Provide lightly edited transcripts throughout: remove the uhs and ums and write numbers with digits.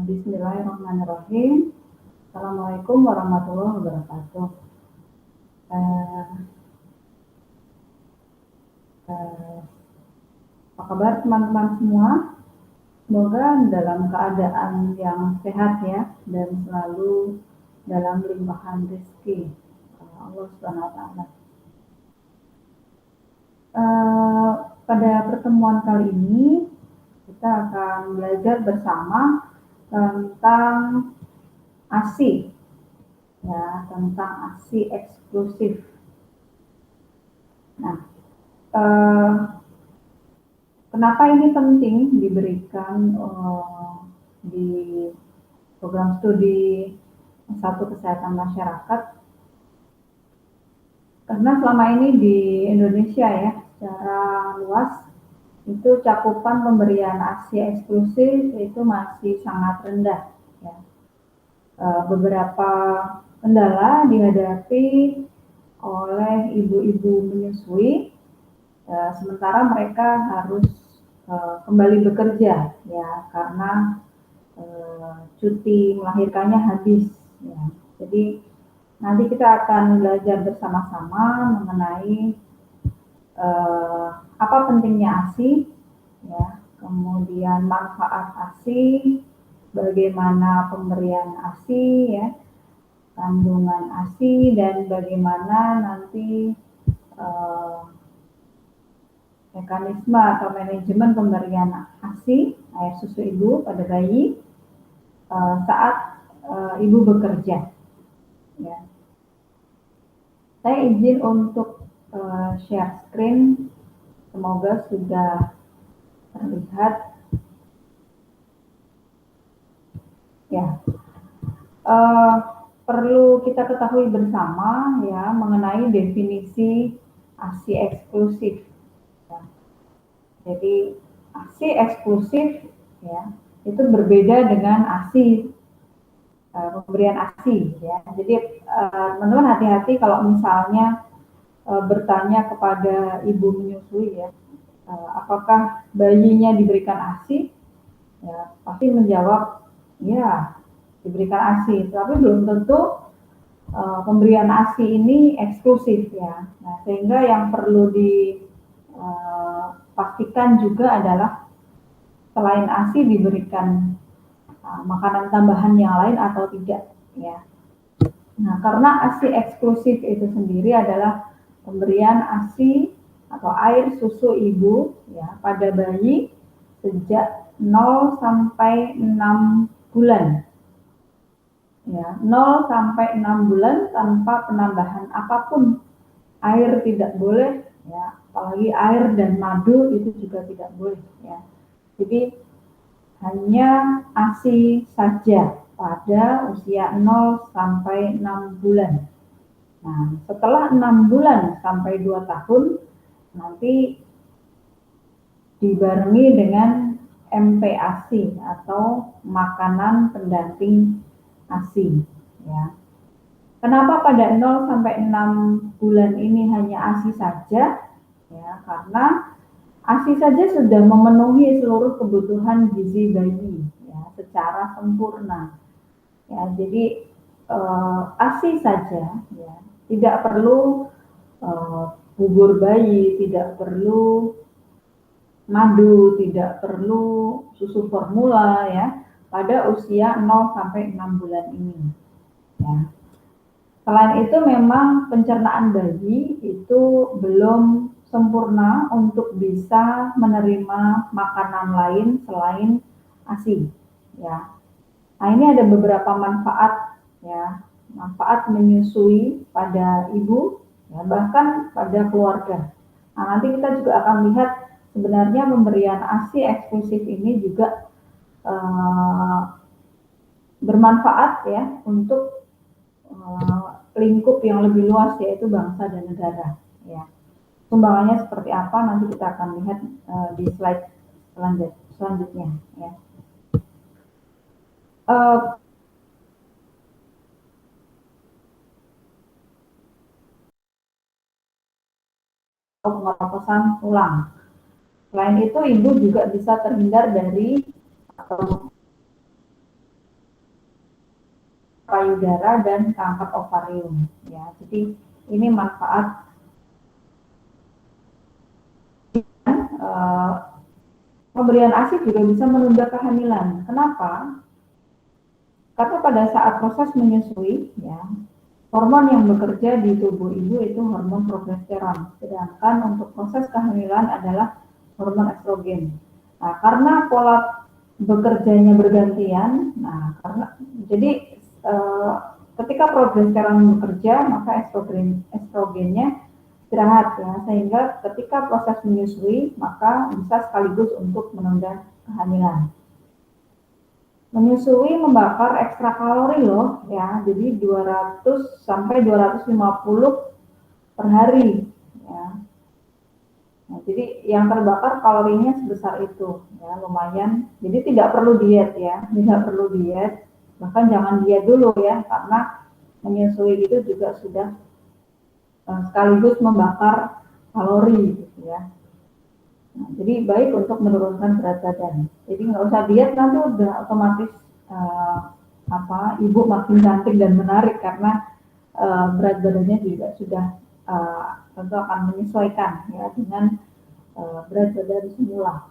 Bismillahirrahmanirrahim. Assalamualaikum warahmatullahi wabarakatuh. Apa kabar teman-teman semua? Semoga dalam keadaan yang sehat ya, dan selalu dalam limpahan rezeki Allah Subhanahu wa Ta'ala. Pada pertemuan kali ini kita akan belajar bersama tentang ASI, ya, tentang ASI eksklusif. Nah, kenapa ini penting diberikan di program studi S1 Kesehatan Masyarakat? Karena selama ini di Indonesia ya, secara luas itu cakupan pemberian ASI eksklusif itu masih sangat rendah. Ya. Beberapa kendala dihadapi oleh ibu-ibu menyusui, sementara mereka harus kembali bekerja ya, karena cuti melahirkannya habis. Ya. Jadi nanti kita akan belajar bersama-sama mengenai apa pentingnya ASI, ya, kemudian manfaat ASI, bagaimana pemberian ASI, ya, kandungan ASI, dan bagaimana nanti mekanisme atau manajemen pemberian ASI, air susu ibu pada bayi, saat ibu bekerja. Ya. Saya izin untuk share screen, semoga sudah terlihat. Ya, perlu kita ketahui bersama ya mengenai definisi ASI eksklusif. Ya. Jadi ASI eksklusif ya itu berbeda dengan ASI pemberian ASI ya. Jadi teman-teman hati-hati kalau misalnya bertanya kepada ibu menyusui ya, apakah bayinya diberikan ASI? Ya, pasti menjawab ya diberikan ASI, tapi belum tentu pemberian ASI ini eksklusif ya. Nah, sehingga yang perlu dipastikan juga adalah selain ASI diberikan makanan tambahan yang lain atau tidak ya. Nah, karena ASI eksklusif itu sendiri adalah pemberian ASI atau air susu ibu ya pada bayi sejak 0 sampai 6 bulan. Ya, 0 sampai 6 bulan tanpa penambahan apapun. Air tidak boleh ya, apalagi air dan madu itu juga tidak boleh ya. Jadi hanya ASI saja pada usia 0 sampai 6 bulan. Nah, setelah 6 bulan sampai 2 tahun, nanti dibarengi dengan MPASI atau makanan pendamping ASI. Ya. Kenapa pada 0 sampai 6 bulan ini hanya ASI saja? Ya, karena ASI saja sudah memenuhi seluruh kebutuhan gizi bayi ya, secara sempurna. Ya, jadi ASI saja ya, tidak perlu bubur bayi, tidak perlu madu, tidak perlu susu formula ya pada usia 0 sampai 6 bulan ini. Ya. Selain itu memang pencernaan bayi itu belum sempurna untuk bisa menerima makanan lain selain ASI. Ya. Nah, ini ada beberapa manfaat ya, manfaat menyusui pada ibu, ya, bahkan pada keluarga. Nah, nanti kita juga akan lihat sebenarnya pemberian ASI eksklusif ini juga bermanfaat ya untuk lingkup yang lebih luas yaitu bangsa dan negara. Ya. Sumbangannya seperti apa nanti kita akan lihat di slide selanjutnya. Ya. Pengeroposan tulang. Selain itu, ibu juga bisa terhindar dari atau payudara dan kanker ovarium. Ya, jadi ini manfaat pemberian ASI juga bisa menunda kehamilan. Kenapa? Karena pada saat proses menyusui, ya, hormon yang bekerja di tubuh ibu itu hormon progesteron, sedangkan untuk proses kehamilan adalah hormon estrogen. Nah, karena pola bekerjanya bergantian, nah karena jadi ketika progesteron bekerja, maka estrogennya istirahat ya, sehingga ketika proses menyusui maka bisa sekaligus untuk menunda kehamilan. Menyusui membakar ekstra kalori loh ya, jadi 200 sampai 250 per hari ya. Nah, jadi yang terbakar kalorinya sebesar itu ya, lumayan. Jadi tidak perlu diet ya, tidak perlu diet, bahkan jangan diet dulu ya, karena menyusui itu juga sudah sekaligus membakar kalori gitu ya. Nah, jadi baik untuk menurunkan berat badan. Jadi nggak usah diet, nanti udah otomatis ibu makin cantik dan menarik karena berat badannya juga sudah tentu akan menyesuaikan ya dengan berat badan semula.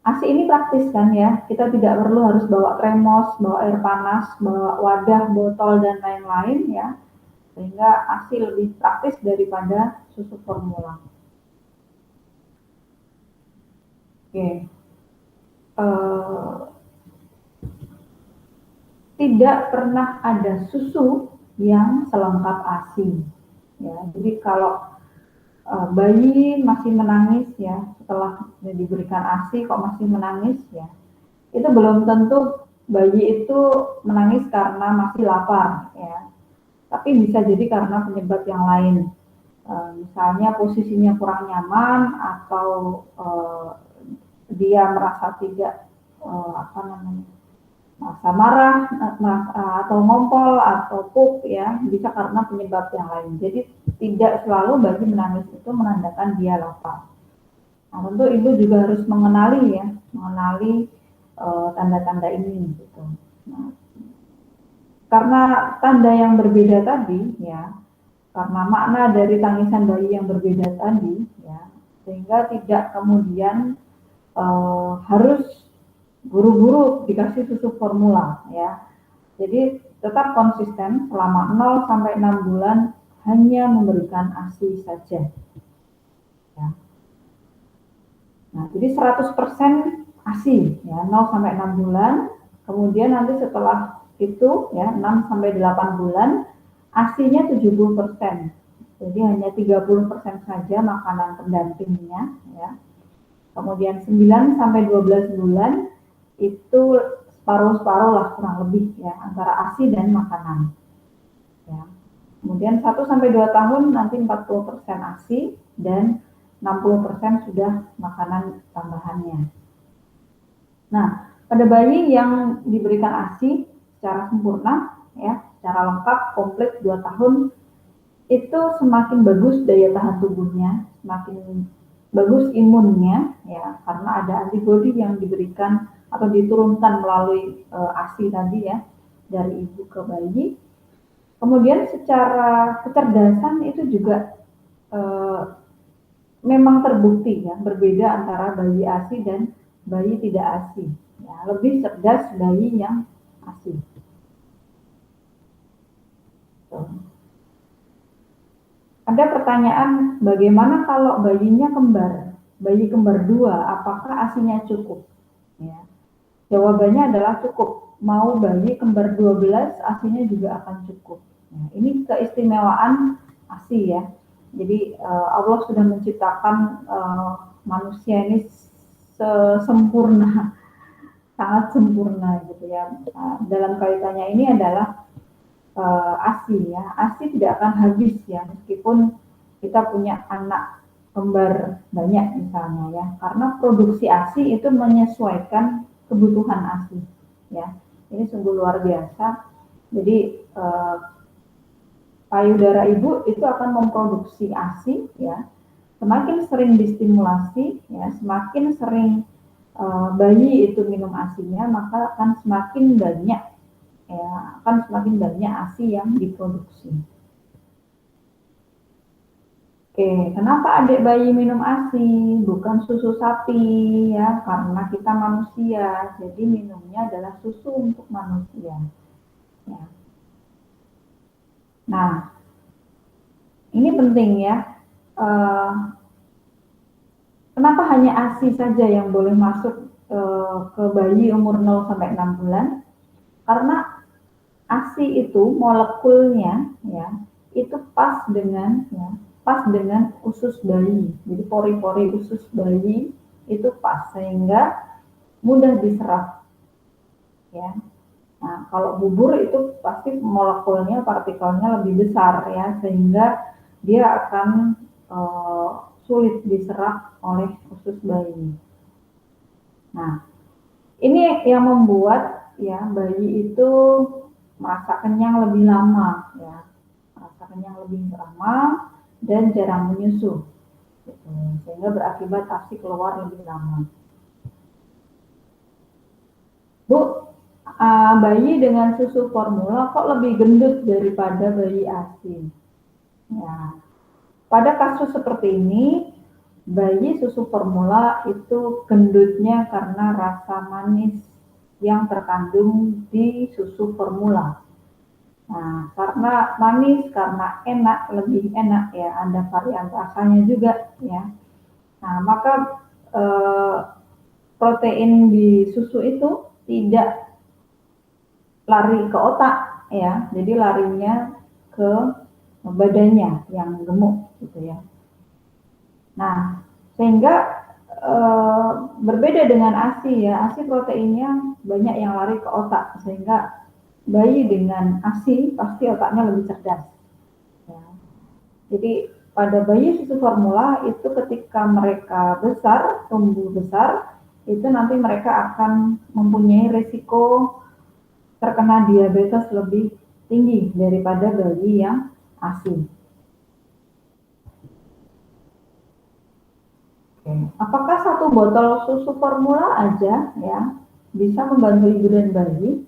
ASI ini praktis kan ya, kita tidak perlu harus bawa termos, bawa air panas, bawa wadah, botol dan lain-lain ya, sehingga ASI lebih praktis daripada susu formula. Oke. Tidak pernah ada susu yang selengkap ASI. Ya, jadi kalau bayi masih menangis ya, setelah diberikan ASI kok masih menangis ya, itu belum tentu bayi itu menangis karena masih lapar ya, tapi bisa jadi karena penyebab yang lain. Misalnya posisinya kurang nyaman atau dia merasa tidak merasa marah atau ngompol atau pup ya, bisa karena penyebab yang lain. Jadi tidak selalu bayi menangis itu menandakan dia lapar. Nah, tentu ibu juga harus mengenali tanda-tanda ini gitu. Nah, karena tanda yang berbeda tadi ya, karena makna dari tangisan bayi yang berbeda tadi ya, sehingga tidak kemudian harus buru-buru dikasih susu formula ya. Jadi tetap konsisten selama 0 sampai 6 bulan hanya memberikan ASI saja. Ya. Nah, jadi 100% ASI ya, 0 sampai 6 bulan. Kemudian nanti setelah itu ya 6 sampai 8 bulan ASI-nya 70%. Jadi hanya 30% saja makanan pendampingnya ya. Kemudian 9 sampai 12 bulan itu separuh-separuh lah kurang lebih ya, antara ASI dan makanan. Ya. Kemudian 1 sampai 2 tahun nanti 40% ASI dan 60% sudah makanan tambahannya. Nah, pada bayi yang diberikan ASI secara sempurna ya, secara lengkap komplit 2 tahun, itu semakin bagus daya tahan tubuhnya, semakin bagus imunnya ya, karena ada antibodi yang diberikan atau diturunkan melalui ASI tadi ya, dari ibu ke bayi. Kemudian secara kecerdasan itu juga memang terbukti ya, berbeda antara bayi ASI dan bayi tidak ASI. Ya, lebih cerdas bayi yang ASI. Ada pertanyaan, bagaimana kalau bayinya kembar, bayi kembar 2, apakah ASINya cukup? Ya. Jawabannya adalah cukup. Mau bayi kembar 12, ASINya juga akan cukup. Nah, ini keistimewaan ASI ya. Jadi Allah sudah menciptakan manusia ini sempurna, sangat sempurna gitu ya. Dalam kaitannya ini adalah ASI ya, ASI tidak akan habis ya, meskipun kita punya anak kembar banyak misalnya ya, karena produksi ASI itu menyesuaikan kebutuhan ASI ya. Ini sungguh luar biasa. Jadi payudara ibu itu akan memproduksi ASI ya, semakin sering distimulasi ya, semakin sering bayi itu minum ASINya, maka akan semakin banyak ya akan semakin banyak ASI yang diproduksi. Oke, kenapa adik bayi minum ASI? Bukan susu sapi ya, karena kita manusia, jadi minumnya adalah susu untuk manusia. Ya. Nah, ini penting ya. Kenapa hanya ASI saja yang boleh masuk ke bayi umur 0 sampai 6 bulan? Karena ASI itu molekulnya ya itu pas dengan usus bayi. Jadi pori-pori usus bayi itu pas sehingga mudah diserap ya. Nah, kalau bubur itu pasti molekulnya, partikelnya lebih besar ya, sehingga dia akan sulit diserap oleh usus bayi. Nah, ini yang membuat ya bayi itu merasa kenyang lebih lama ya, merasa kenyang lebih lama dan jarang menyusu, gitu. Sehingga berakibat ASI keluar lebih lama. Bu, bayi dengan susu formula kok lebih gendut daripada bayi ASI? Ya, pada kasus seperti ini, bayi susu formula itu gendutnya karena rasa manis yang terkandung di susu formula. Nah, karena manis, karena enak, lebih enak ya, ada varian rasanya juga ya. Nah, maka protein di susu itu tidak lari ke otak ya, jadi larinya ke badannya yang gemuk gitu ya. Nah, sehingga berbeda dengan ASI ya, ASI proteinnya banyak yang lari ke otak, sehingga bayi dengan ASI pasti otaknya lebih cerdas. Ya. Jadi pada bayi susu formula itu ketika mereka besar, tumbuh besar, itu nanti mereka akan mempunyai risiko terkena diabetes lebih tinggi daripada bayi yang ASI. Apakah satu botol susu formula aja ya bisa membantu ibu dan bayi?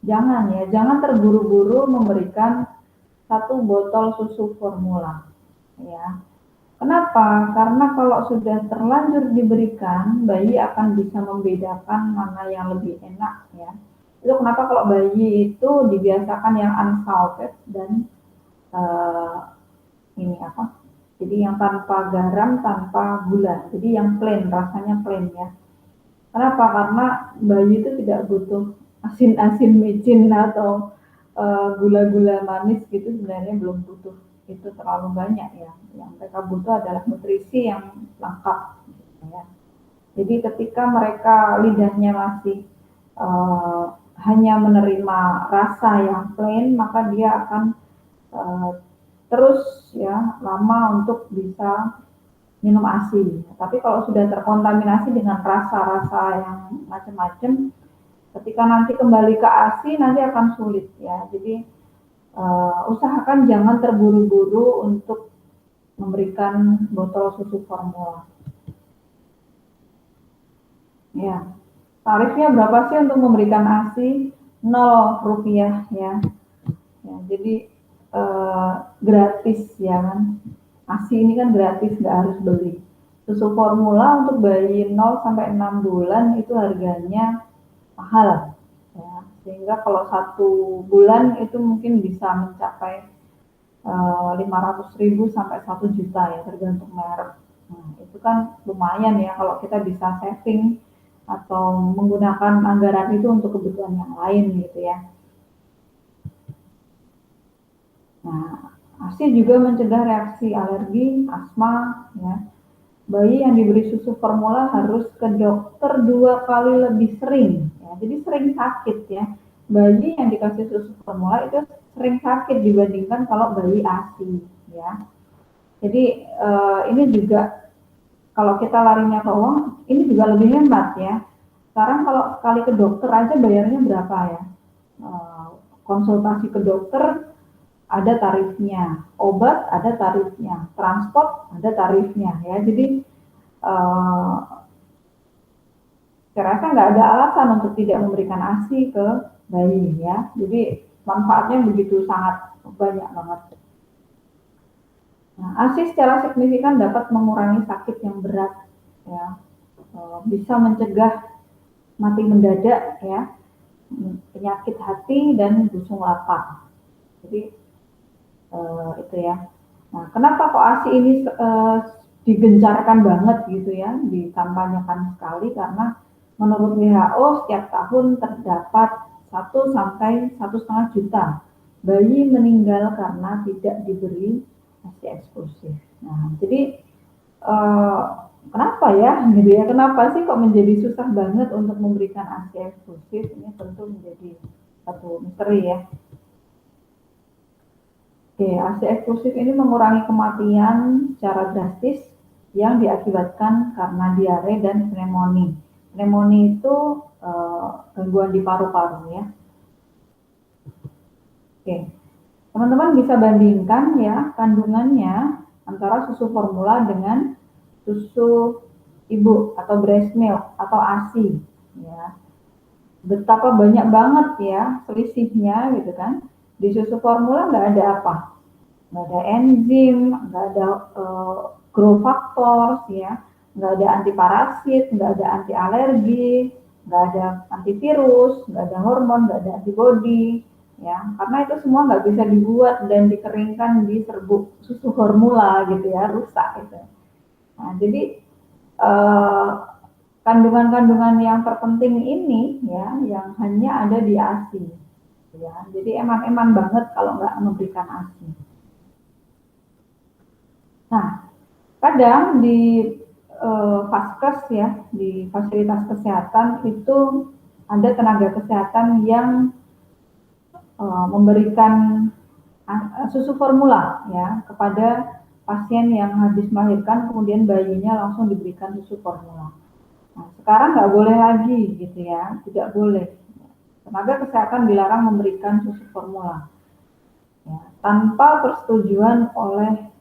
Jangan ya, jangan terburu-buru memberikan satu botol susu formula ya. Kenapa? Karena kalau sudah terlanjur diberikan, bayi akan bisa membedakan mana yang lebih enak ya. Itu kenapa kalau bayi itu dibiasakan yang unsalted dan ini apa? Jadi yang tanpa garam, tanpa gula. Jadi yang plain, rasanya plain ya. Kenapa? Karena bayi itu tidak butuh asin-asin micin atau gula-gula manis gitu, sebenarnya belum butuh. Itu terlalu banyak ya. Yang mereka butuh adalah nutrisi yang lengkap. Gitu ya. Jadi ketika mereka lidahnya masih hanya menerima rasa yang plain, maka dia akan terus ya lama untuk bisa minum ASI. Tapi kalau sudah terkontaminasi dengan rasa-rasa yang macam-macam, ketika nanti kembali ke ASI nanti akan sulit ya. Jadi usahakan jangan terburu-buru untuk memberikan botol susu formula. Ya, tarifnya berapa sih untuk memberikan ASI? 0 rupiah ya. Ya, jadi gratis ya kan. ASI ini kan gratis, nggak harus beli. Susu formula untuk bayi 0 sampai 6 bulan itu harganya mahal. Ya. Sehingga kalau 1 bulan itu mungkin bisa mencapai 500.000 sampai 1 juta ya, tergantung merek. Nah, itu kan lumayan ya kalau kita bisa saving atau menggunakan anggaran itu untuk kebutuhan yang lain gitu ya. Nah, ASI juga mencegah reaksi alergi, asma, ya. Bayi yang diberi susu formula harus ke dokter 2 kali lebih sering, ya. Jadi sering sakit ya. Bayi yang dikasih susu formula itu sering sakit dibandingkan kalau bayi ASI, ya. Jadi ini juga kalau kita larinya ke uang, ini juga lebih hemat ya. Sekarang kalau sekali ke dokter aja bayarnya berapa ya? Konsultasi ke dokter ada tarifnya, obat ada tarifnya, transport ada tarifnya ya. Jadi saya rasa nggak ada alasan untuk tidak memberikan ASI ke bayi ya. Jadi manfaatnya begitu sangat banyak banget. Nah, ASI secara signifikan dapat mengurangi sakit yang berat, ya, bisa mencegah mati mendadak, ya, penyakit hati dan busung lapar. Jadi itu ya. Nah, kenapa kok ASI ini digencarkan banget gitu ya, dikampanyekan sekali karena menurut WHO setiap tahun terdapat 1 sampai 1,5 juta bayi meninggal karena tidak diberi ASI eksklusif. Nah, jadi kenapa ya? Gitu ya, kenapa sih kok menjadi susah banget untuk memberikan ASI eksklusif? Ini tentu menjadi satu misteri ya. Oke, ASI eksklusif ini mengurangi kematian secara drastis yang diakibatkan karena diare dan pneumonia. Pneumonia itu gangguan di paru-paru ya. Oke, teman-teman bisa bandingkan ya kandungannya antara susu formula dengan susu ibu atau breast milk atau ASI ya. Betapa banyak banget ya selisihnya gitu kan. Di susu formula nggak ada apa, nggak ada enzim, nggak ada growth factors ya, nggak ada antiparasit, nggak ada anti alergi, nggak ada antivirus, nggak ada hormon, nggak ada antibody ya, karena itu semua nggak bisa dibuat dan dikeringkan di serbuk susu formula gitu ya, rusak gitu. Nah, jadi kandungan-kandungan yang terpenting ini ya, yang hanya ada di ASI ya, jadi eman-eman banget kalau nggak memberikan ASI. Nah, kadang di Vaskes ya, di fasilitas kesehatan itu ada tenaga kesehatan yang memberikan susu formula ya kepada pasien yang habis melahirkan, kemudian bayinya langsung diberikan susu formula. Nah, sekarang nggak boleh lagi gitu ya, tidak boleh. Tenaga kesehatan dilarang memberikan susu formula ya, tanpa persetujuan oleh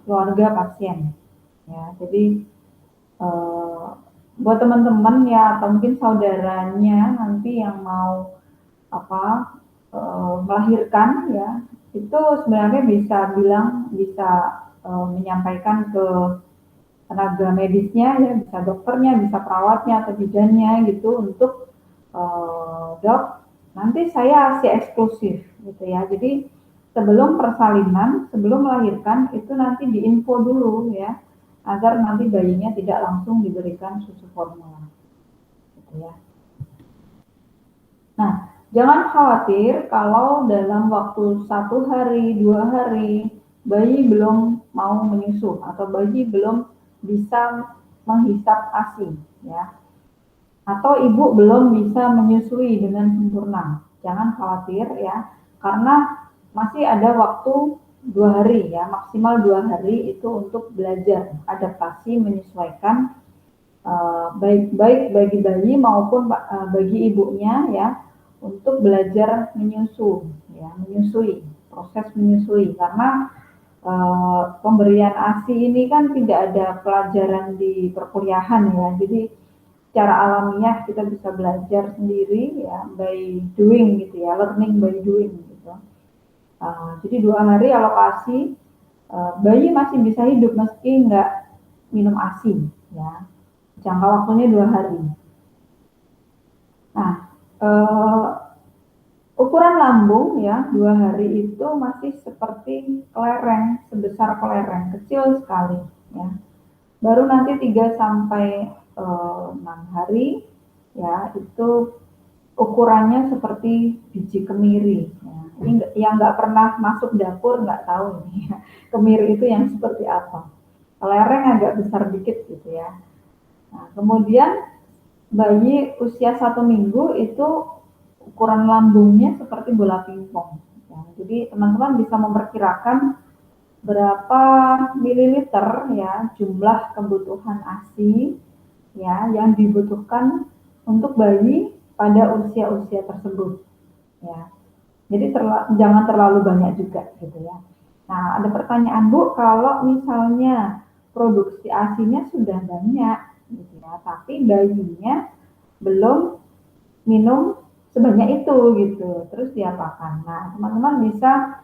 keluarga pasien. Ya, jadi buat teman-teman ya atau mungkin saudaranya nanti yang mau melahirkan ya, itu sebenarnya bisa bilang, bisa menyampaikan ke tenaga medisnya ya, bisa dokternya, bisa perawatnya atau bidannya gitu untuk dok, nanti saya ASI eksklusif gitu ya. Jadi sebelum persalinan, sebelum melahirkan itu nanti diinfo dulu ya, agar nanti bayinya tidak langsung diberikan susu formula gitu ya. Nah, jangan khawatir kalau dalam waktu 1 hari, 2 hari, bayi belum mau menyusu atau bayi belum bisa menghisap ASI ya, atau ibu belum bisa menyusui dengan sempurna. Jangan khawatir ya, karena masih ada waktu 2 hari ya, maksimal 2 hari itu untuk belajar adaptasi menyesuaikan baik bagi bayi maupun bagi ibunya ya, untuk belajar menyusui, proses menyusui, karena pemberian ASI ini kan tidak ada pelajaran di perkuliahan ya, jadi secara alamiah kita bisa belajar sendiri ya, by doing gitu ya, learning by doing gitu. Jadi 2 hari alokasi, bayi masih bisa hidup meski nggak minum ASI ya, jangka waktunya 2 hari. Nah, ukuran lambung ya 2 hari itu masih seperti kelereng, sebesar kelereng, kecil sekali ya. Baru nanti 3 sampai 6 hari ya, itu ukurannya seperti biji kemiri ya. Ini yang nggak pernah masuk dapur nggak tahu nih ya, kemiri itu yang seperti apa. Kelereng agak besar dikit gitu ya. Nah, kemudian bayi usia 1 minggu itu ukuran lambungnya seperti bola pingpong ya. Jadi teman-teman bisa memperkirakan berapa mililiter ya jumlah kebutuhan ASI ya yang dibutuhkan untuk bayi pada usia-usia tersebut ya. Jadi jangan terlalu banyak juga gitu ya. Nah, ada pertanyaan Bu, kalau misalnya produksi ASINya sudah banyak gitu ya, tapi bayinya belum minum sebanyak itu gitu, terus diapakan. Nah, teman-teman bisa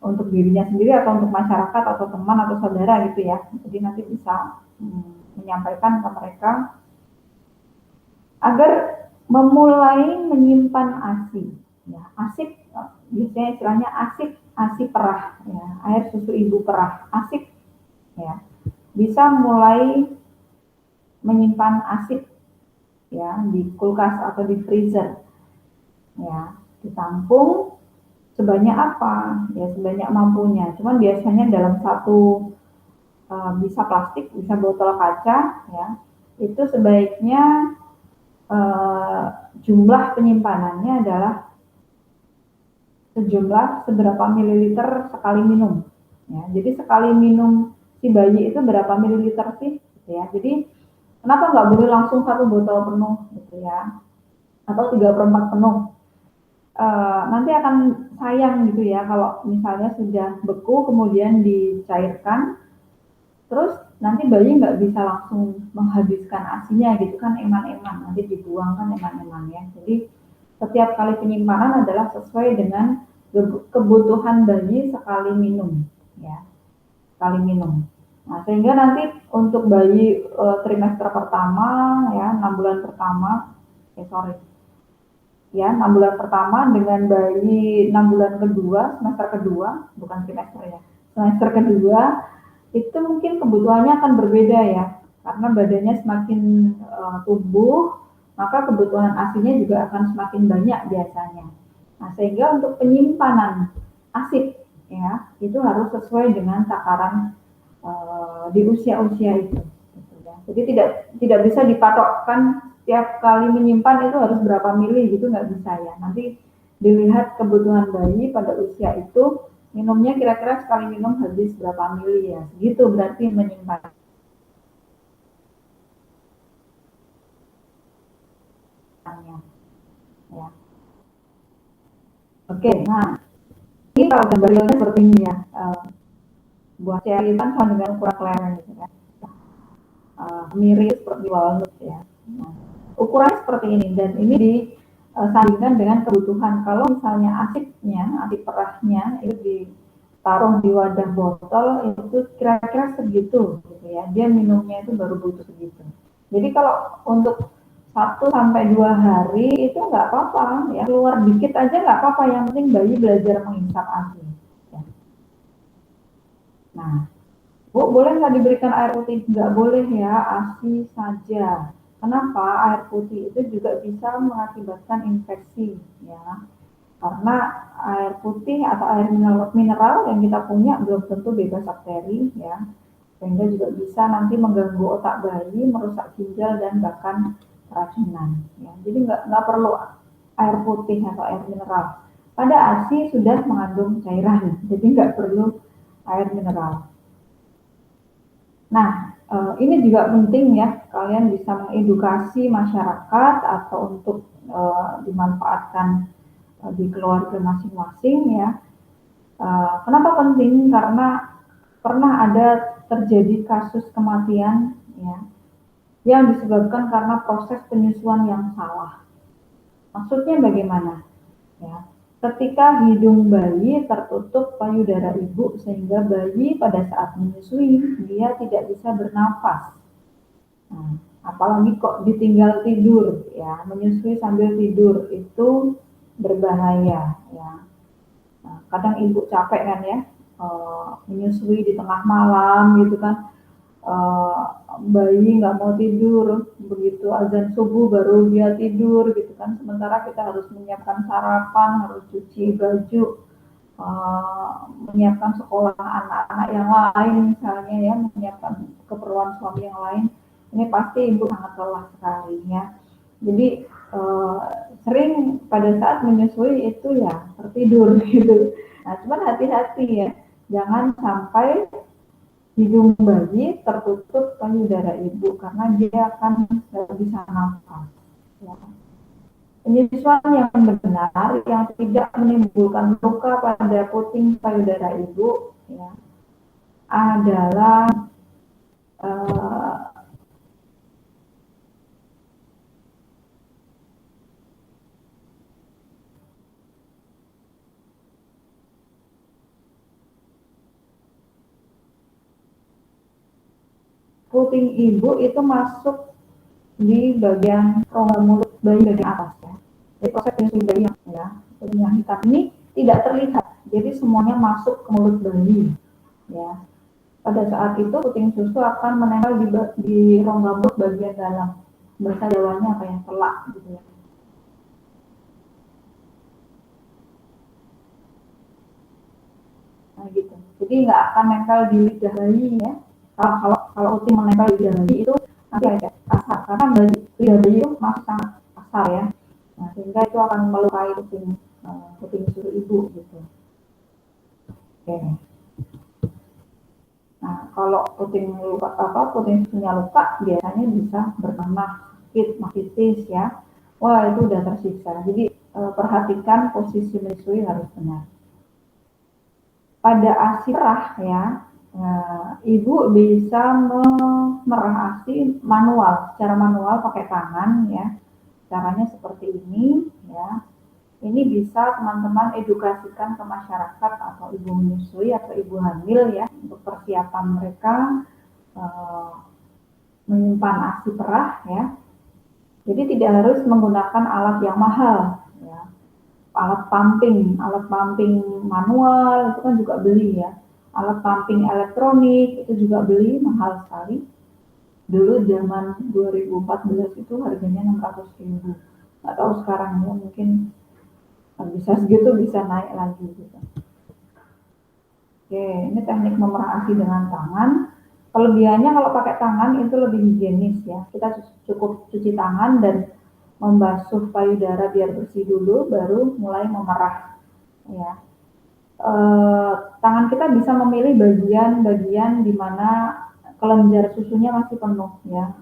untuk dirinya sendiri atau untuk masyarakat atau teman atau saudara gitu ya. Jadi nanti bisa menyampaikan ke mereka agar memulai menyimpan ASI. Ya, ASI biasanya istilahnya ASI perah, ya, air susu ibu perah, ASI, ya, bisa mulai menyimpan ASI ya di kulkas atau di freezer, ya, ditampung sebanyak apa? Ya sebanyak mampunya. Cuman biasanya dalam satu bisa plastik, bisa botol kaca, ya itu sebaiknya jumlah penyimpanannya adalah sejumlah seberapa mililiter sekali minum. Ya, jadi sekali minum si bayi itu berapa mililiter sih? Gitu ya. Jadi kenapa nggak boleh langsung satu botol penuh gitu ya? Atau 3/4 penuh? Nanti akan sayang gitu ya kalau misalnya sudah beku kemudian dicairkan, terus nanti bayi nggak bisa langsung menghabiskan asinya gitu kan, eman-eman, nanti dibuang kan eman-eman ya. Jadi setiap kali penyimpanan adalah sesuai dengan kebutuhan bayi sekali minum, ya, sekali minum. Nah, sehingga nanti untuk bayi trimester pertama, ya, 6 bulan pertama, ya 6 bulan pertama dengan bayi 6 bulan kedua, semester kedua, bukan trimester ya, semester kedua, itu mungkin kebutuhannya akan berbeda ya, karena badannya semakin tumbuh, maka kebutuhan asinya juga akan semakin banyak biasanya. Nah, sehingga untuk penyimpanan ASI ya, itu harus sesuai dengan takaran di usia-usia itu. Gitu ya. Jadi tidak bisa dipatokkan tiap kali menyimpan itu harus berapa mili gitu, nggak bisa ya. Nanti dilihat kebutuhan bayi pada usia itu, minumnya kira-kira sekali minum habis berapa mili ya, gitu berarti menyimpan. Ya. Oke, nah ini kalau gambar realnya seperti ini ya, buah ceri kan sama dengan ukuran kelereng gitu kan, mirip seperti walnut ya. Nah, ukuran seperti ini dan ini disandingkan dengan kebutuhan. Kalau misalnya asiknya, asik perahnya itu ditaruh di wadah botol itu kira-kira segitu gitu ya. Dia minumnya itu baru butuh segitu. Jadi kalau untuk 1 sampai 2 hari itu nggak apa-apa ya, keluar dikit aja nggak apa-apa, yang penting bayi belajar menghisap ASI. Ya. Nah, Bu, boleh nggak diberikan air putih? Nggak boleh ya, ASI saja. Kenapa? Air putih itu juga bisa mengakibatkan infeksi, ya. Karena air putih atau air mineral yang kita punya belum tentu bebas bakteri, ya. Sehingga juga bisa nanti mengganggu otak bayi, merusak ginjal dan bahkan keracunan. Ya. Jadi nggak perlu air putih atau air mineral. Pada ASI sudah mengandung cairan, jadi nggak perlu air mineral. Nah, ini juga penting ya, kalian bisa mengedukasi masyarakat atau untuk dimanfaatkan di keluarga masing-masing ya. Kenapa penting? Karena pernah ada terjadi kasus kematian ya, yang disebabkan karena proses penyusuan yang salah. Maksudnya bagaimana? Ya, ketika hidung bayi tertutup payudara ibu sehingga bayi pada saat menyusui dia tidak bisa bernafas. Nah, apalagi kok ditinggal tidur ya, menyusui sambil tidur itu berbahaya ya. Nah, kadang ibu capek kan ya, menyusui di tengah malam gitu kan, bayi nggak mau tidur, begitu azan subuh baru dia tidur gitu kan, sementara kita harus menyiapkan sarapan, harus cuci baju, menyiapkan sekolah anak-anak yang lain misalnya ya, menyiapkan keperluan suami yang lain, ini pasti ibu sangat lelah sekali ya. Jadi sering pada saat menyusui itu ya tertidur gitu. Nah, cuman hati-hati ya, jangan sampai hidung bayi tertutup payudara ibu karena dia akan tidak bisa nafas. Ya. Penyusuan yang benar yang tidak menimbulkan luka pada puting payudara ibu ya, adalah puting ibu itu masuk di bagian rongga mulut bayi bagian atas ya. Jadi proses penyusuan bayi yang hitam ini tidak terlihat. Jadi semuanya masuk ke mulut bayi ya. Pada saat itu puting susu akan menempel di rongga mulut bagian dalam. Bahasa Jawanya apa ya? Telak gitu ya. Nah, gitu. Jadi nggak akan nempel di lidah bayi ya. Kalau puting menempel di lidah bayi itu nanti ada kasar karena lidah bayi itu masih sangat kasar ya. Nah, sehingga itu akan melukai puting susu ibu gitu. Oke. Nah, kalau puting susunya luka biasanya bisa bertambah sakit, mastitis ya. Wah, itu udah tersiksa. Jadi perhatikan posisi menyusui harus benar. Pada ASI perah ya, ibu bisa memerah ASI manual, secara manual pakai tangan ya. Caranya seperti ini ya. Ini bisa teman-teman edukasikan ke masyarakat atau ibu menyusui atau ibu hamil ya untuk persiapan mereka menyimpan ASI perah ya. Jadi tidak harus menggunakan alat yang mahal ya. Alat pumping manual itu kan juga beli ya. Alat pumping elektronik itu juga beli mahal sekali. Dulu zaman 2014 itu harganya 600.000. Nggak tahu sekarang ya, mungkin bisa segitu, bisa naik lagi gitu. Oke, ini teknik memerah ASI dengan tangan. Kelebihannya kalau pakai tangan itu lebih higienis ya. Kita cukup cuci tangan dan membasuh payudara biar bersih dulu, baru mulai memerah. Ya, tangan kita bisa memilih bagian-bagian di mana kelenjar susunya masih penuh ya.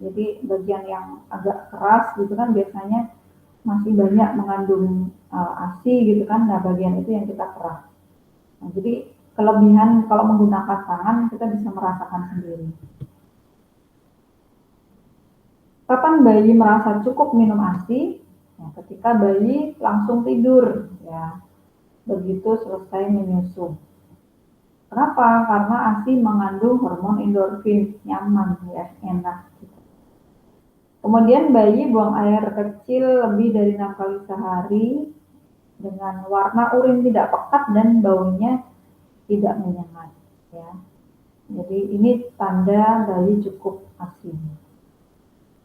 Jadi bagian yang agak keras gitu kan biasanya masih banyak mengandung ASI gitu kan. Nah, bagian itu yang kita perah. Nah, jadi kelebihan kalau menggunakan tangan kita bisa merasakan sendiri. Kapan bayi merasa cukup minum ASI? Ya, ketika bayi langsung tidur ya. Begitu selesai menyusu. Kenapa? Karena ASI mengandung hormon endorfin, nyaman ya, enak. Kemudian bayi buang air kecil lebih dari 6 kali sehari dengan warna urin tidak pekat dan baunya tidak menyengat ya. Jadi ini tanda bayi cukup ASI.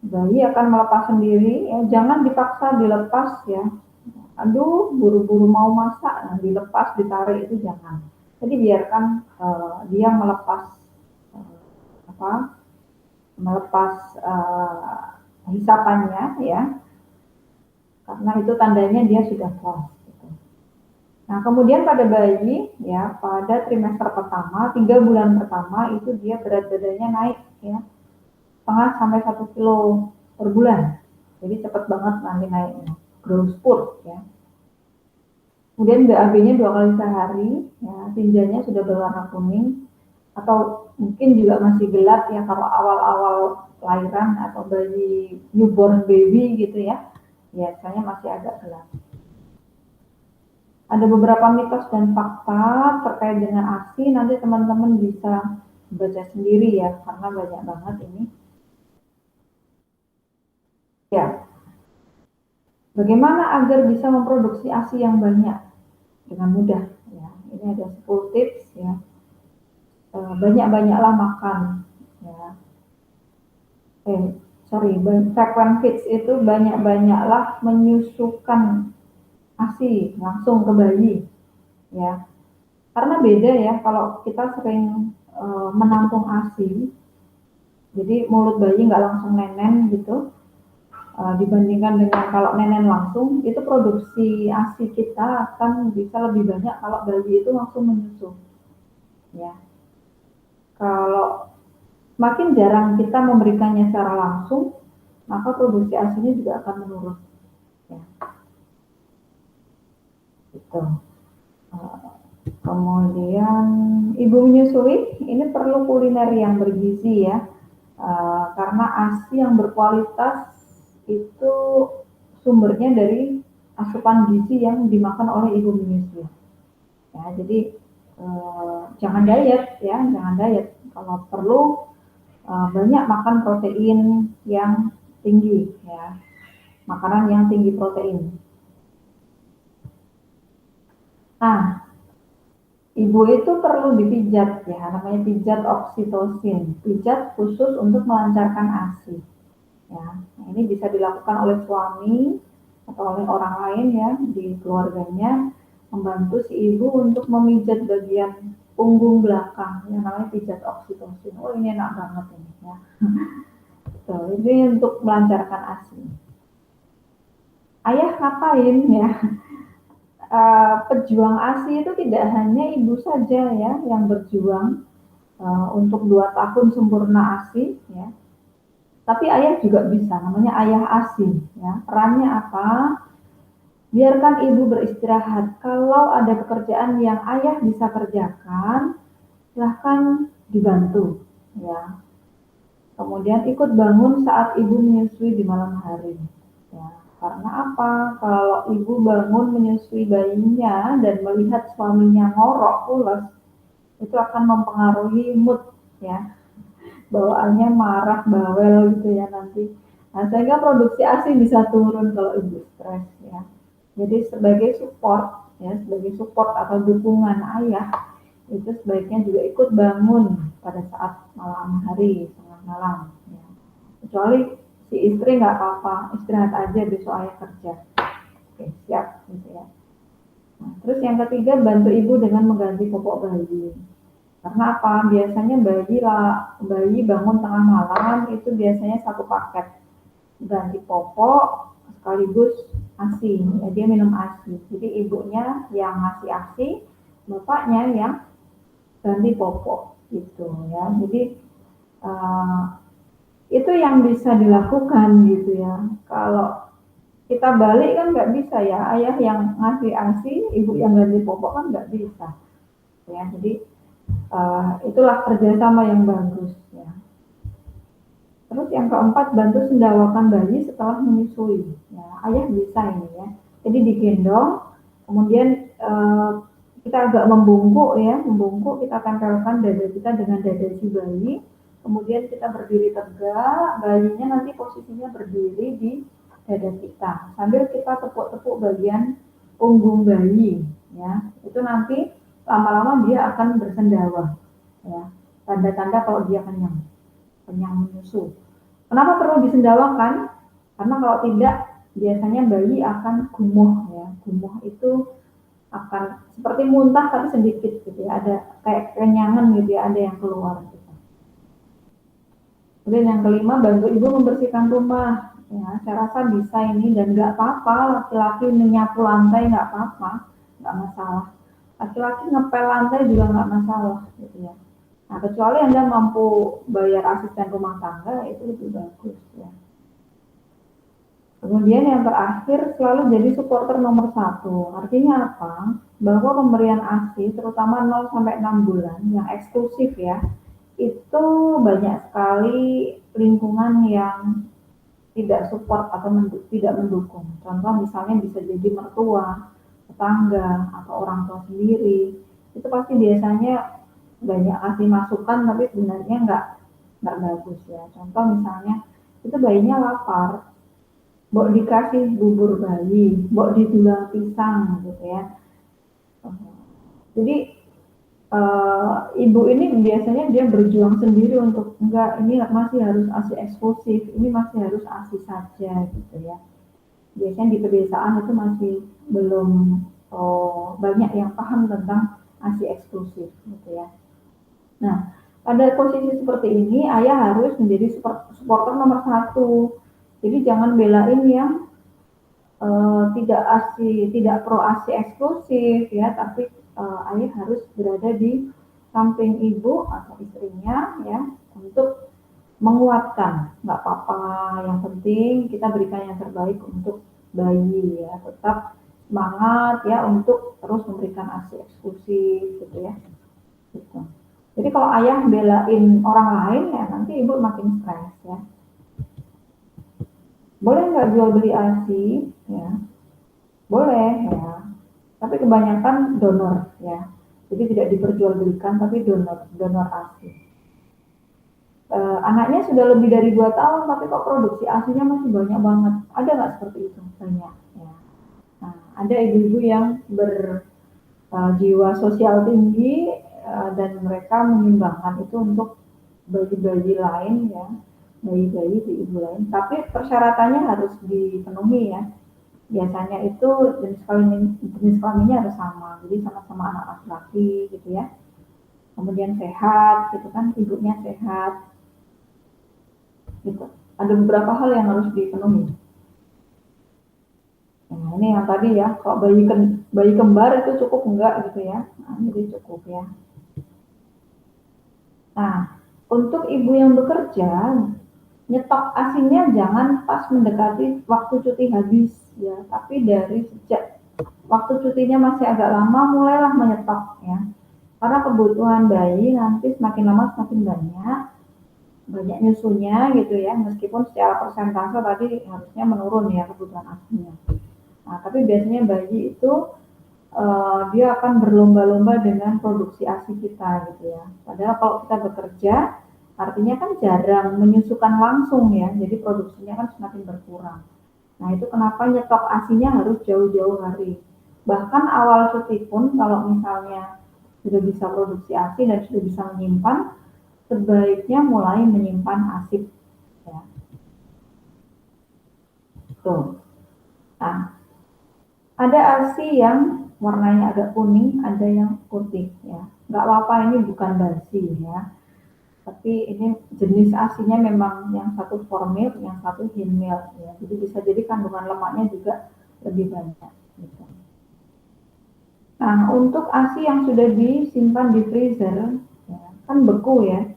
Bayi akan melepas sendiri ya, jangan dipaksa dilepas ya. Aduh, buru-buru mau masak, nah, dilepas, ditarik itu jangan. Jadi biarkan dia melepas hisapannya ya, karena itu tandanya dia sudah puas. Gitu. Nah, kemudian pada bayi ya, pada trimester pertama, 3 bulan pertama itu dia berat badannya naik ya, setengah sampai 1 kilo per bulan. Jadi cepat banget nanti naiknya, growth spurt ya. Kemudian BAB-nya 2 kali sehari, ya, tinjanya sudah berwarna kuning, atau mungkin juga masih gelap ya kalau awal-awal lahiran atau bayi newborn baby gitu ya, biasanya masih agak gelap. Ada beberapa mitos dan fakta terkait dengan ASI, nanti teman-teman bisa baca sendiri ya, karena banyak banget ini. Ya, bagaimana agar bisa memproduksi ASI yang banyak dengan mudah? Ya, ini ada 10 tips ya. Banyak-banyaklah makan ya. Frequent feeds itu banyak-banyaklah menyusukan ASI langsung ke bayi ya. Karena beda ya kalau kita sering menampung ASI, jadi mulut bayi nggak langsung nenen gitu, dibandingkan dengan kalau nenen langsung, itu produksi ASI kita akan bisa lebih banyak kalau bayi itu langsung menyusu ya. Kalau makin jarang kita memberikannya secara langsung, maka produksi ASINya juga akan menurun. Ya. Gitu. Kemudian ibu menyusui ini perlu kuliner yang bergizi ya, karena ASI yang berkualitas itu sumbernya dari asupan gizi yang dimakan oleh ibu menyusui. Ya, jadi jangan diet ya, jangan diet. Kalau perlu banyak makan protein yang tinggi ya, makanan yang tinggi protein. Nah, ibu itu perlu dipijat ya, namanya pijat oksitosin, pijat khusus untuk melancarkan ASI. Ya, nah, ini bisa dilakukan oleh suami atau oleh orang lain ya di keluarganya, membantu si ibu untuk memijat bagian punggung belakang yang namanya pijat oksitosin. Oh ini enak banget ini ya. Tuh, ini untuk melancarkan ASI. Ayah ngapain ya? Pejuang ASI itu tidak hanya ibu saja ya yang berjuang untuk 2 tahun sempurna ASI ya. Tapi ayah juga bisa, namanya ayah ASI ya. Perannya apa? Biarkan ibu beristirahat. Kalau ada pekerjaan yang ayah bisa kerjakan, silahkan dibantu ya. Kemudian ikut bangun saat ibu menyusui di malam hari ya. Karena apa? Kalau ibu bangun menyusui bayinya dan melihat suaminya ngorok pulas, itu akan mempengaruhi mood ya, bawaannya marah, bawel gitu ya nanti. Nah, sehingga produksi ASI bisa turun kalau ibu stres ya. Jadi sebagai support ya, sebagai support atau dukungan ayah, itu sebaiknya juga ikut bangun pada saat malam hari, tengah malam ya. Kecuali si istri nggak apa-apa, istirahat aja besok ayah kerja. Oke, siap gitu ya. Nah, terus yang ketiga, bantu ibu dengan mengganti popok bayi. Karena apa? Biasanya bayi bangun tengah malam itu biasanya satu paket ganti popok sekaligus ASI. Ya, dia minum ASI. Jadi ibunya yang ngasih ASI, bapaknya yang ganti popok gitu ya. Jadi uh, itu yang bisa dilakukan gitu ya. Kalau kita balik kan nggak bisa ya, ayah yang ngasih ASI, ibu yang ganti popok kan nggak bisa ya. Jadi itulah kerjasama yang bagus ya. Terus yang keempat, bantu sendawakan bayi setelah menyusui ya. Ayah bisa ini ya, jadi digendong, kemudian kita agak membungkuk ya, membungkuk, kita tempelkan dada kita dengan dada si bayi, kemudian kita berdiri tegak, bayinya nanti posisinya berdiri di dada kita sambil kita tepuk-tepuk bagian punggung bayi ya. Itu nanti lama-lama dia akan bersendawa ya, tanda-tanda kalau dia kenyang menyusu. Kenapa perlu disendawakan? Karena kalau tidak biasanya bayi akan gumuh ya. Gumuh itu akan seperti muntah tapi sedikit gitu ya, ada kayak kenyangan gitu ya, ada yang keluar gitu. Kemudian yang kelima, bantu ibu membersihkan rumah ya. Saya rasa bisa ini, dan nggak apa-apa laki-laki menyapu lantai, nggak apa-apa, nggak masalah. Laki-laki ngepel lantai juga nggak masalah gitu ya. Nah, kecuali Anda mampu bayar asisten rumah tangga, itu lebih bagus ya. Kemudian yang terakhir, selalu jadi supporter nomor 1. Artinya apa? Bahwa pemberian ASI, terutama 0 sampai 6 bulan, yang eksklusif ya, itu banyak sekali lingkungan yang tidak support atau tidak mendukung. Contoh misalnya bisa jadi mertua, tetangga, atau orang tua sendiri. Itu pasti biasanya banyak kasih masukan, tapi sebenarnya nggak bagus ya. Contoh misalnya, itu bayinya lapar, mbok dikasih bubur bayi, mbok ditulang pisang gitu ya. Jadi ibu ini biasanya dia berjuang sendiri untuk enggak, ini masih harus ASI eksklusif, ini masih harus ASI saja gitu ya. Biasanya di pedesaan itu masih belum banyak yang paham tentang ASI eksklusif gitu ya. Nah, pada posisi seperti ini ayah harus menjadi supporter nomor 1. Jadi jangan belain yang tidak ASI, tidak pro ASI eksklusif ya, tapi ayah harus berada di samping ibu atau istrinya ya, untuk menguatkan. Nggak apa-apa, yang penting kita berikan yang terbaik untuk bayi ya, tetap semangat ya untuk terus memberikan ASI eksklusif gitu ya. Gitu. Jadi kalau ayah belain orang lain ya, nanti ibu makin stres ya. Boleh nggak jual beli ASI ya? Boleh ya, tapi kebanyakan donor ya. Jadi tidak diperjualbelikan, tapi donor ASI. Anaknya sudah lebih dari 2 tahun tapi kok produksi ASINya masih banyak banget. Ada nggak seperti itu? Banyak. Ya. Nah, ada ibu-ibu yang jiwa sosial tinggi dan mereka menyumbangkan itu untuk bayi-bayi lain ya, bayi-bayi di ibu lain. Tapi persyaratannya harus dipenuhi ya. Biasanya itu jenis kelaminnya harus sama, jadi sama-sama anak laki-laki gitu ya. Kemudian sehat, gitu kan, ibunya sehat, gitu. Ada beberapa hal yang harus dipenuhi. Nah, ini yang tadi ya, kalau bayi kembar itu cukup enggak gitu ya. Nah, jadi cukup ya. Nah, untuk ibu yang bekerja, nyetok ASINnya jangan pas mendekati waktu cuti habis ya, tapi dari sejak waktu cutinya masih agak lama mulailah menyetok ya. Karena kebutuhan bayi nanti semakin lama semakin banyak nyusunya gitu ya, meskipun secara persentase tadi harusnya menurun ya kebutuhan ASINnya. Nah, tapi biasanya bayi itu dia akan berlomba-lomba dengan produksi ASI kita gitu ya. Padahal kalau kita bekerja, artinya kan jarang menyusukan langsung ya, jadi produksinya kan semakin berkurang. Nah itu kenapa nyetok ASINya harus jauh-jauh hari. Bahkan awal cuti pun kalau misalnya sudah bisa produksi ASI dan sudah bisa menyimpan, sebaiknya mulai menyimpan ASI. Ya. Tuh. Nah, ada ASI yang warnanya agak kuning, ada yang putih ya. Nggak apa-apa, ini bukan basi ya. Tapi ini jenis ASINya memang yang satu formil, yang satu thin milk ya. Jadi bisa jadi kandungan lemaknya juga lebih banyak. Gitu. Nah, untuk ASI yang sudah disimpan di freezer, ya, kan beku ya.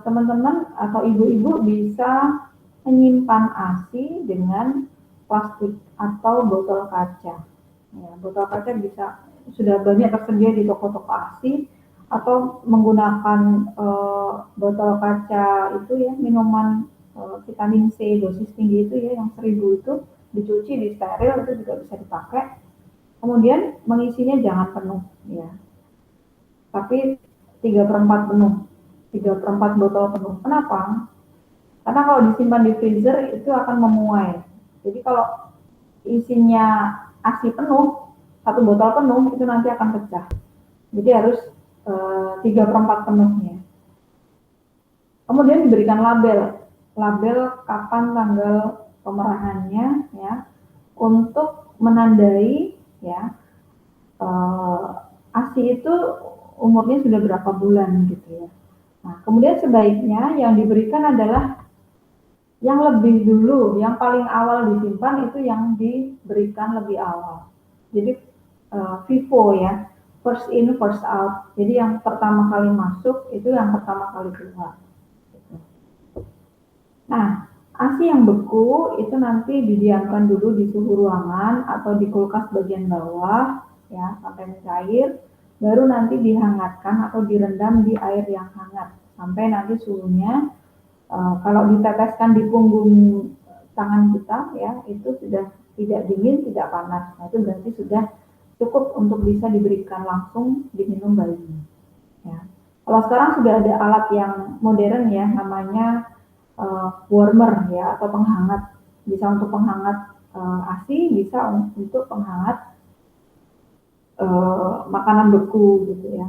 Teman-teman atau ibu-ibu bisa menyimpan ASI dengan plastik atau botol kaca. Ya, botol kaca bisa sudah banyak tersedia di toko-toko ASI atau menggunakan botol kaca itu ya minuman vitamin C dosis tinggi itu ya yang 1000 itu dicuci di steril itu juga bisa dipakai. Kemudian mengisinya jangan penuh ya, tapi 3/4 penuh, 3/4 botol penuh. Kenapa? Karena kalau disimpan di freezer itu akan memuai. Jadi kalau isinya ASI penuh, satu botol penuh itu nanti akan pecah. Jadi harus 3/4 penuhnya. Kemudian diberikan label kapan tanggal pemerahannya ya, untuk menandai ya ASI itu umurnya sudah berapa bulan gitu ya. Nah, kemudian sebaiknya yang diberikan adalah yang lebih dulu, yang paling awal disimpan itu yang diberikan lebih awal. Jadi FIFO ya, first in first out. Jadi yang pertama kali masuk itu yang pertama kali keluar. Nah, ASI yang beku itu nanti didiamkan dulu di suhu ruangan atau di kulkas bagian bawah ya sampai mencair, baru nanti dihangatkan atau direndam di air yang hangat sampai nanti suhunya kalau diteteskan di punggung tangan kita ya itu sudah tidak dingin, tidak panas. Nah, itu berarti sudah cukup untuk bisa diberikan langsung diminum bayi. Ya. Kalau sekarang sudah ada alat yang modern ya, namanya warmer ya atau penghangat. Bisa untuk penghangat ASI, bisa untuk penghangat makanan beku gitu ya,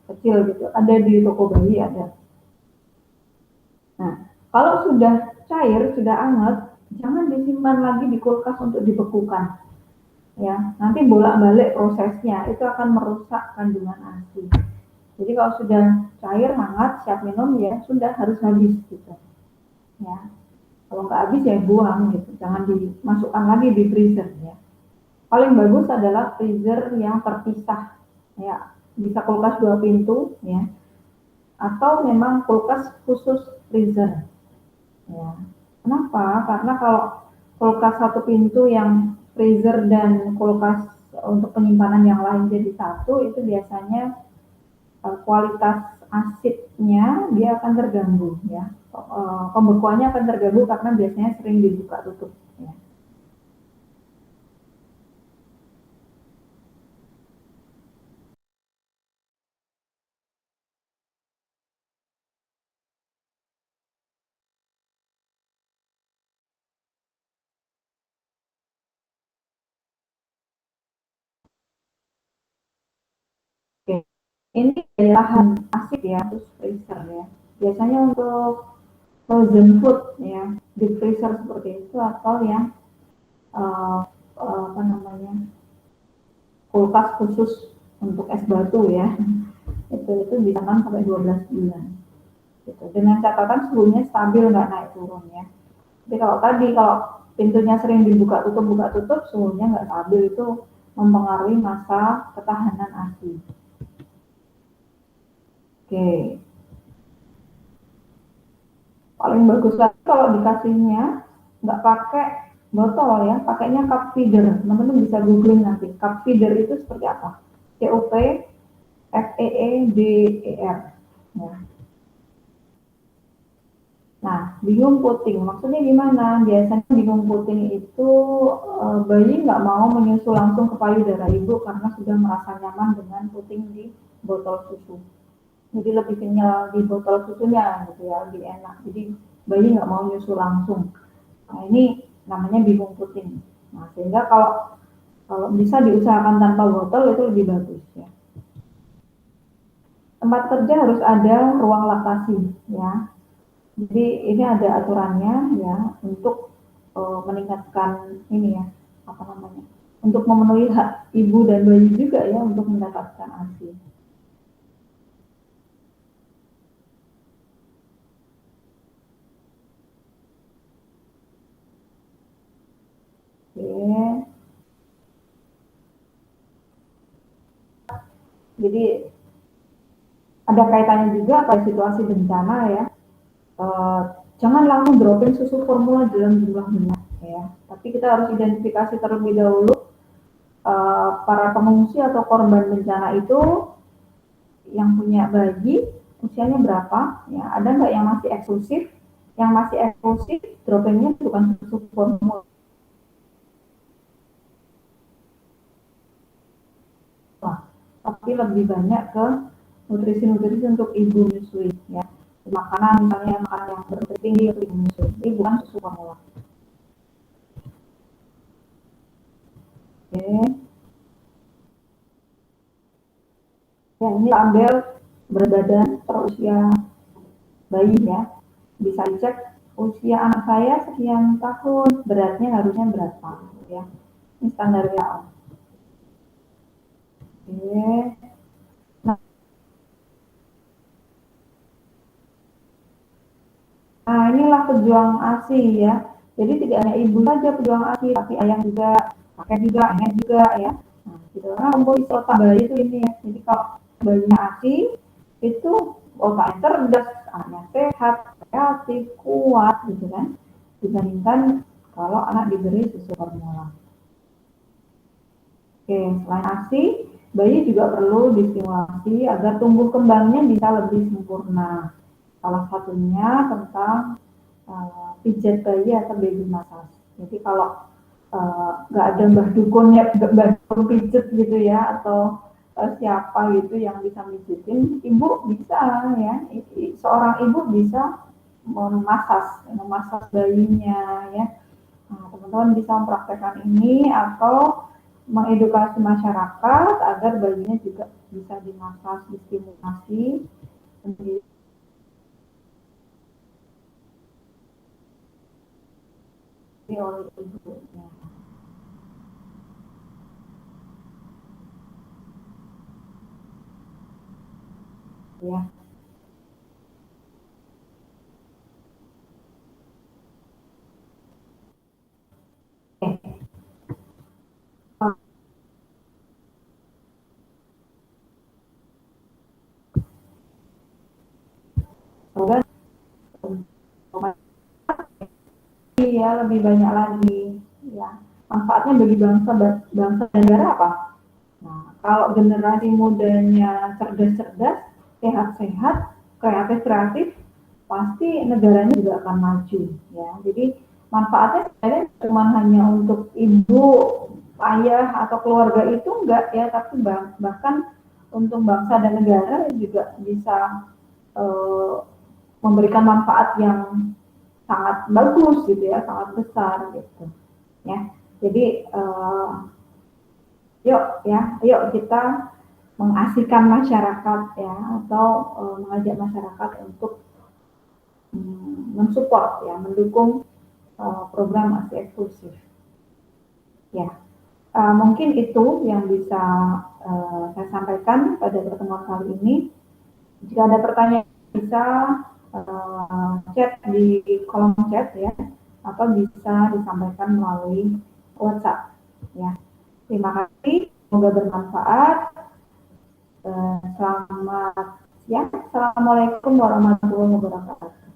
kecil gitu. Ada di toko bayi ada. Nah, kalau sudah cair, sudah hangat, jangan disimpan lagi di kulkas untuk dibekukan. Ya, nanti bolak-balik prosesnya itu akan merusak kandungan ASI. Jadi kalau sudah cair, hangat, siap minum ya sudah harus habis gitu. Ya, kalau nggak habis ya buang gitu, jangan dimasukkan lagi di freezer ya. Paling bagus adalah freezer yang terpisah ya, bisa kulkas 2 pintu ya, atau memang kulkas khusus freezer. Ya. Kenapa? Karena kalau kulkas 1 pintu yang freezer dan kulkas untuk penyimpanan yang lain jadi satu, itu biasanya kualitas asidnya dia akan terganggu ya. Pembekuannya akan terganggu karena biasanya sering dibuka tutup. Ya. Ini daya tahan asik ya, terus freezer ya. Biasanya untuk frozen food ya, di freezer seperti itu atau yang uh, apa namanya kulkas khusus untuk es batu ya, itu bisa kan sampai 12 bulan. Gitu. Dengan catatan suhunya stabil nggak naik turun ya. Jadi kalau tadi kalau pintunya sering buka tutup suhunya nggak stabil itu mempengaruhi masa ketahanan ASI. Oke, paling bagus lagi kalau dikasihnya nggak pakai botol ya, pakainya cup feeder. Teman-teman bisa googling nanti. Cup feeder itu seperti apa? CUPFEEDER. Ya. Nah, bingung puting, maksudnya gimana? Biasanya bingung puting itu bayi nggak mau menyusu langsung ke payudara ibu karena sudah merasa nyaman dengan puting di botol susu. Jadi lebih kenyal di botol susunya gitu ya, lebih enak. Jadi bayi nggak mau nyusu langsung. Nah, ini namanya bingung puting. Nah, sehingga kalau kalau bisa diusahakan tanpa botol itu lebih bagus ya. Tempat kerja harus ada ruang laktasi ya. Jadi ini ada aturannya ya untuk meningkatkan ini ya apa namanya untuk memenuhi hak ibu dan bayi juga ya untuk mendapatkan ASI. Oke. Jadi ada kaitannya juga pada situasi bencana ya. Eh, Jangan langsung dropin susu formula dalam jumlah banyak ya. Tapi kita harus identifikasi terlebih dahulu para pengungsi atau korban bencana itu yang punya bayi usianya berapa ya, ada nggak yang masih eksklusif, yang masih eksklusif dropingnya bukan susu formula tapi lebih banyak ke nutrisi-nutrisi untuk ibu menyusui ya, makanan misalnya makanan yang berprotein tinggi untuk ibu menyusui, ini bukan susu formula. Oke ya, ini ambil berat badan per usia bayi ya, bisa dicek usia anak saya sekian tahun beratnya harusnya berapa ya, ini standar WHO. Oke. Nah, nah inilah pejuang ASI ya. Jadi tidak hanya ibu saja pejuang ASI, tapi ayah juga, kakek juga, nenek juga ya. Nah, gitu. Karena komposisi otak bayi itu ini ya. Jadi kalau bayinya ASI itu otaknya cerdas, anaknya sehat, kreatif, kuat gitu kan. Dibandingkan kalau anak diberi susu formula. Oke, selain ASI, bayi juga perlu distimulasi agar tumbuh kembangnya bisa lebih sempurna. Salah satunya tentang pijat bayi atau baby massage. Jadi kalau nggak ada mbah dukun ya, mbah dukun pijet gitu ya, atau siapa gitu yang bisa mijitin, ibu bisa ya, seorang ibu bisa memasas bayinya ya. Nah, teman-teman bisa mempraktekkan ini atau mengedukasi masyarakat agar bayinya juga bisa dimasas, distimulasi oleh ibunya. Ya. Semoga ya lebih banyak lagi ya. Manfaatnya bagi bangsa bangsa dan negara apa? Nah, kalau generasi mudanya cerdas-cerdas, sehat-sehat, kreatif-kreatif, pasti negaranya juga akan maju ya. Jadi manfaatnya sebenarnya cuma hanya untuk ibu, ayah atau keluarga itu enggak ya, tapi bahkan untuk bangsa dan negara juga bisa eh, memberikan manfaat yang sangat bagus gitu ya, sangat besar gitu ya. Jadi yuk ya, yuk kita mengasihkan masyarakat ya, atau mengajak masyarakat untuk mensupport ya, mendukung program ASI eksklusif. Ya, mungkin itu yang bisa saya sampaikan pada pertemuan kali ini. Jika ada pertanyaan bisa chat di kolom chat ya, atau bisa disampaikan melalui WhatsApp ya. Terima kasih, semoga bermanfaat. Selamat siang. Assalamualaikum warahmatullahi wabarakatuh.